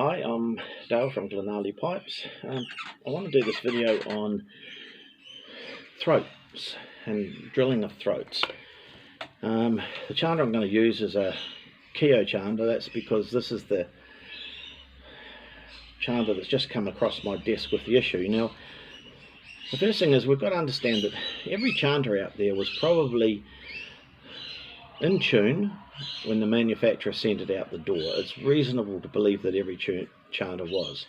Hi, I'm Dale from Glenarley Pipes. I want to do this video on throats and drilling of throats. The chanter I'm going to use is a Keo chanter. That's because this is the chanter that's just come across my desk with the issue. Now, the first thing is we've got to understand that every chanter out there was probably in tune when the manufacturer sent it out the door. It's reasonable to believe that every chanter was.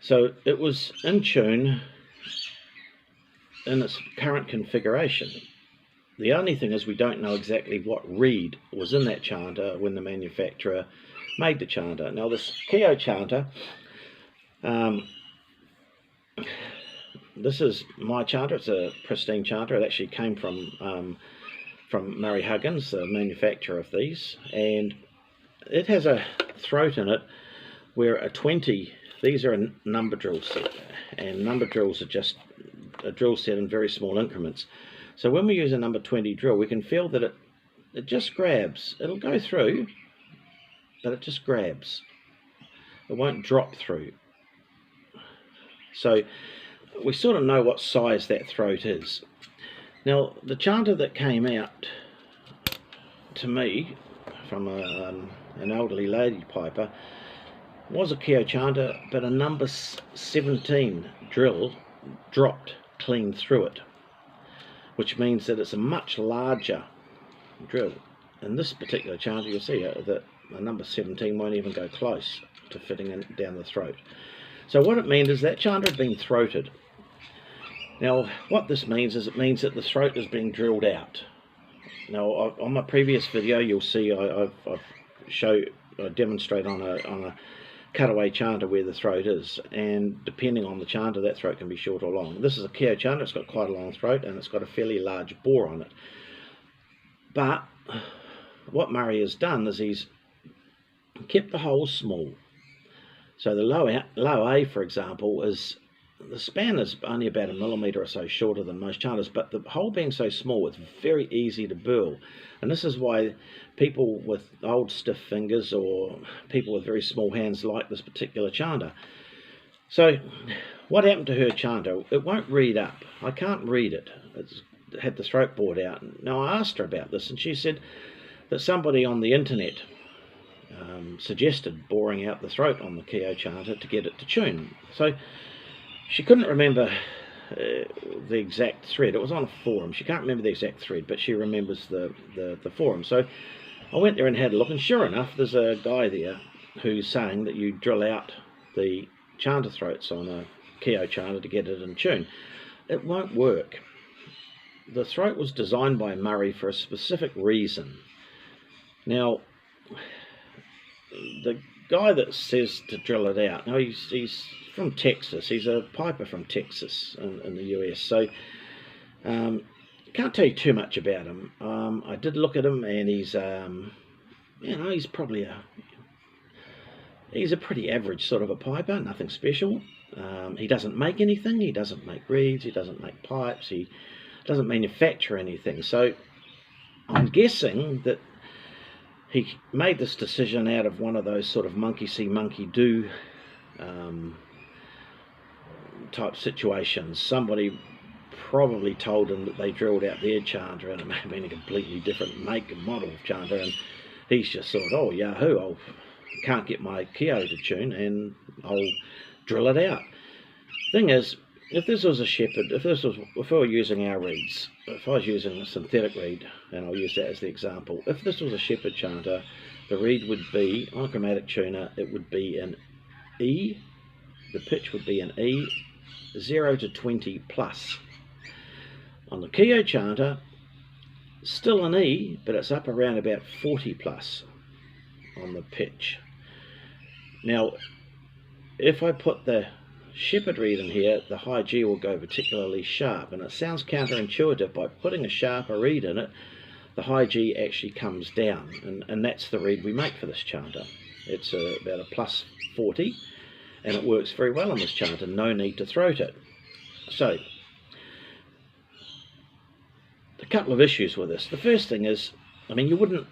So it was in tune in its current configuration. The only thing is we don't know exactly what reed was in that chanter when the manufacturer made the chanter. Now this Keo chanter, this is my chanter. It's a pristine chanter. It actually came from Murray Huggins, the manufacturer of these, and it has a throat in it where a 20, these are a number drill set, and number drills are just a drill set in very small increments. So when we use a number 20 drill, we can feel that it just grabs. It'll go through, but it just grabs. It won't drop through. So we sort of know what size that throat is. Now, the chanter that came out to me from an elderly lady piper was a Keo chanter, but a number 17 drill dropped clean through it, which means that it's a much larger drill. In this particular chanter, you'll see that a number 17 won't even go close to fitting in down the throat. So what it means is that chanter had been throated. Now, what this means is it means that the throat is being drilled out. Now, on my previous video, you'll see I demonstrate on a cutaway chanter where the throat is, and depending on the chanter, that throat can be short or long. This is a Keo chanter. It's got quite a long throat, and it's got a fairly large bore on it. But what Murray has done is he's kept the holes small. So the low A, for example, is the span is only about 1 millimetre or so shorter than most chanters, but the hole being so small, it's very easy to burl. And this is why people with old stiff fingers or people with very small hands like this particular chanter. So what happened to her chanter? It won't read up. I can't read it. It's had the throat bored out. Now I asked her about this, and she said that somebody on the internet suggested boring out the throat on the Keo chanter to get it to tune. So she couldn't remember the exact thread. It was on a forum. She can't remember the exact thread, but she remembers the forum. So I went there and had a look, and sure enough, there's a guy there who's saying that you drill out the chanter throats on a Keo chanter to get it in tune. It won't work. The throat was designed by Murray for a specific reason. Now, the guy that says to drill it out, now he's from Texas. He's a piper from Texas in the US. So can't tell you too much about him. I did look at him, and he's he's probably he's a pretty average sort of a piper, nothing special. He doesn't make anything. He doesn't make reeds. He doesn't make pipes. He doesn't manufacture anything. So I'm guessing that he made this decision out of one of those sort of monkey see, monkey do type situations. Somebody probably told him that they drilled out their chanter, and it may have been a completely different make and model of chanter, and he's just thought, oh yahoo, I can't get my Keo to tune, and I'll drill it out. Thing is, if this was a shepherd, if we were using our reeds, if I was using a synthetic reed, and I'll use that as the example, if this was a shepherd chanter, the reed would be, on a chromatic tuner, it would be an E, the pitch would be an E, 0 to 20 plus. On the Keo chanter, still an E, but it's up around about 40 plus on the pitch. Now, if I put the shepherd reed in here, the high G will go particularly sharp, and it sounds counterintuitive. By putting a sharper reed in it, the high G actually comes down, and that's the reed we make for this chanter. It's about a plus 40, and it works very well on this chanter. No need to throat it. So a couple of issues with this. The first thing is, I mean, you wouldn't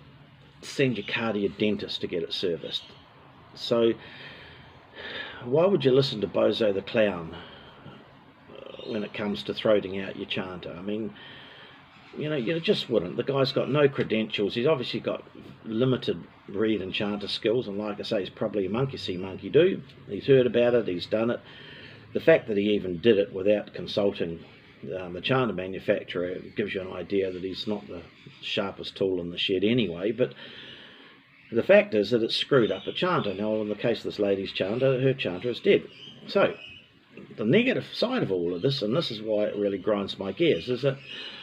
send your car to your dentist to get it serviced. So why would you listen to Bozo the Clown when it comes to throating out your chanter? I mean, you just wouldn't. The guy's got no credentials. He's obviously got limited reed and chanter skills, and like I say, he's probably a monkey see, monkey do. He's heard about it, he's done it. The fact that he even did it without consulting the chanter manufacturer gives you an idea that he's not the sharpest tool in the shed anyway. But the fact is that it's screwed up a chanter. Now, in the case of this lady's chanter, her chanter is dead. So the negative side of all of this, and this is why it really grinds my gears, is that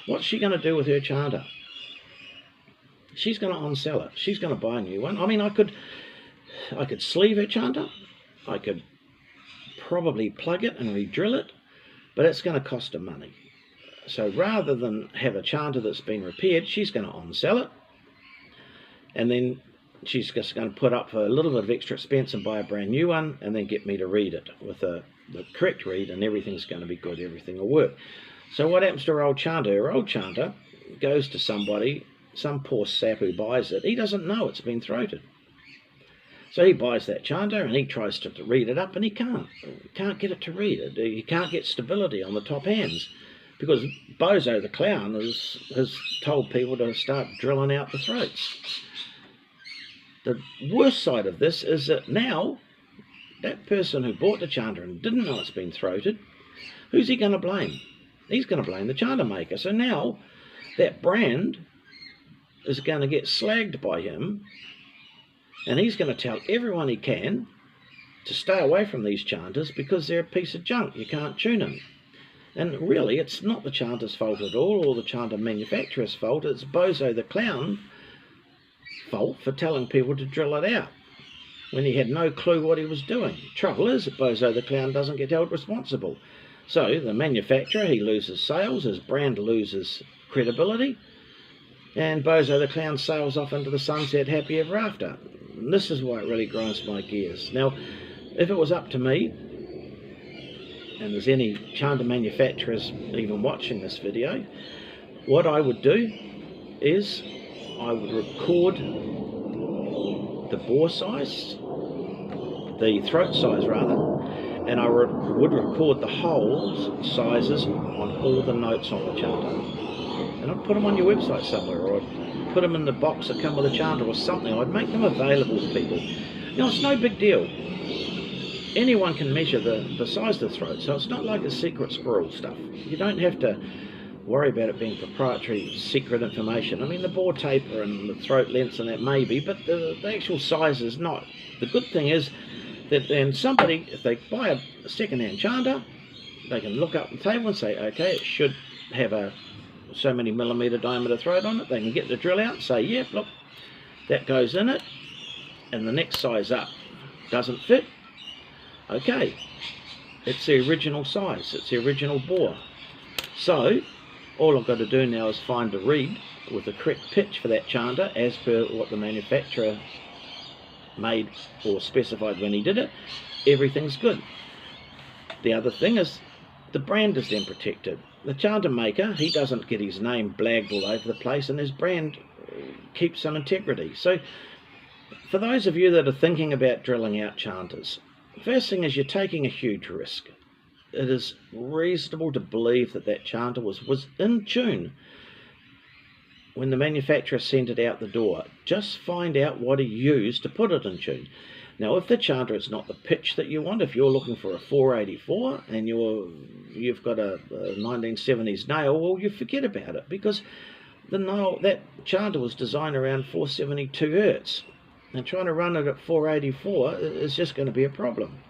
what's she going to do with her chanter? She's going to unsell it. She's going to buy a new one. I mean, I could sleeve her chanter. I could probably plug it and re-drill it, but it's going to cost her money. So rather than have a chanter that's been repaired, she's going to unsell it, and then she's just going to put up for a little bit of extra expense and buy a brand new one, and then get me to read it with the correct read, and everything's going to be good, everything will work. So what happens to her old chanter? Her old chanter goes to somebody, some poor sap who buys it. He doesn't know it's been throated. So he buys that chanter and he tries to read it up, and he can't get it to read it. He can't get stability on the top hands because Bozo the Clown has told people to start drilling out the throats. The worst side of this is that now that person who bought the chanter and didn't know it's been throated, who's he going to blame? He's going to blame the chanter maker. So now that brand is going to get slagged by him, and he's going to tell everyone he can to stay away from these chanters because they're a piece of junk. You can't tune them. And really, it's not the chanter's fault at all, or the chanter manufacturer's fault. It's Bozo the Clown fault for telling people to drill it out when he had no clue what he was doing. Trouble is that Bozo the Clown doesn't get held responsible. So the manufacturer, he loses sales, his brand loses credibility, and Bozo the Clown sails off into the sunset happy ever after. And this is why it really grinds my gears. Now, if it was up to me, and there's any chanter manufacturers even watching this video, what I would do is I would record the bore size, the throat size rather, and I would record the holes sizes on all the notes on the chanter. And I'd put them on your website somewhere, or I'd put them in the box that come with a chanter or something. I'd make them available to people. You know, it's no big deal. Anyone can measure the size of the throat, so it's not like a secret squirrel stuff. You don't have to worry about it being proprietary, secret information. I mean, the bore taper and the throat lengths and that maybe, but the actual size is not. The good thing is that then somebody, if they buy a second-hand chanter, they can look up the table and say, okay, it should have a so many millimetre diameter throat on it. They can get the drill out and say, yeah, look, that goes in it, and the next size up doesn't fit. Okay, it's the original size, it's the original bore. So all I've got to do now is find a reed with the correct pitch for that chanter as per what the manufacturer made or specified when he did it. Everything's good. The other thing is the brand is then protected. The chanter maker, he doesn't get his name blagged all over the place, and his brand keeps some integrity. So for those of you that are thinking about drilling out chanters, first thing is you're taking a huge risk. It is reasonable to believe that that chanter was in tune when the manufacturer sent it out the door. Just find out what he used to put it in tune. Now, if the chanter is not the pitch that you want, if you're looking for a 484 and you've got a 1970s nail, well, you forget about it, because the nail, that chanter was designed around 472 hertz, and trying to run it at 484 is just going to be a problem.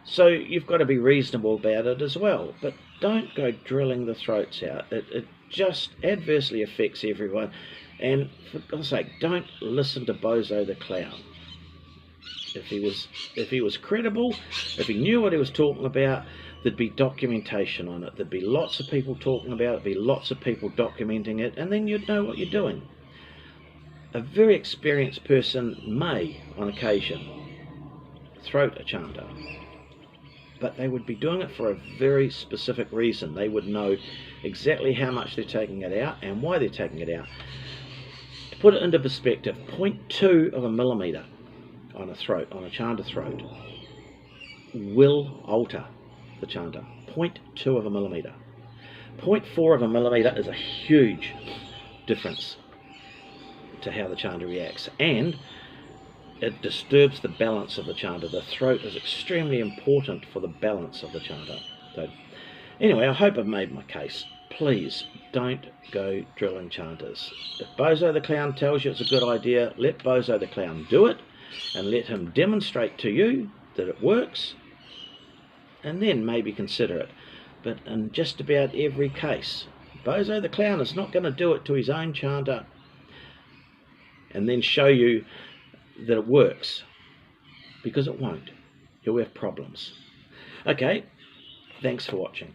So you've got to be reasonable about it as well, but don't go drilling the throats out. It just adversely affects everyone, and for God's sake, don't listen to Bozo the Clown. If he was credible, if he knew what he was talking about, there'd be documentation on it. There'd be lots of people talking about it, there'd be lots of people documenting it, and then you'd know what you're doing. A very experienced person may, on occasion, throat a chanter, but they would be doing it for a very specific reason. They would know exactly how much they're taking it out and why they're taking it out. To put it into perspective, 0.2 of a millimetre on a throat, on a chanter throat, will alter the chanter. 0.2 of a millimetre. 0.4 of a millimetre is a huge difference to how the chanter reacts, and it disturbs the balance of the chanter. The throat is extremely important for the balance of the chanter. So anyway, I hope I've made my case. Please don't go drilling chanters. If Bozo the Clown tells you it's a good idea, let Bozo the Clown do it, and let him demonstrate to you that it works, and then maybe consider it. But in just about every case, Bozo the Clown is not going to do it to his own chanter and then show you that it works, because it won't. You'll have problems. Okay, thanks for watching.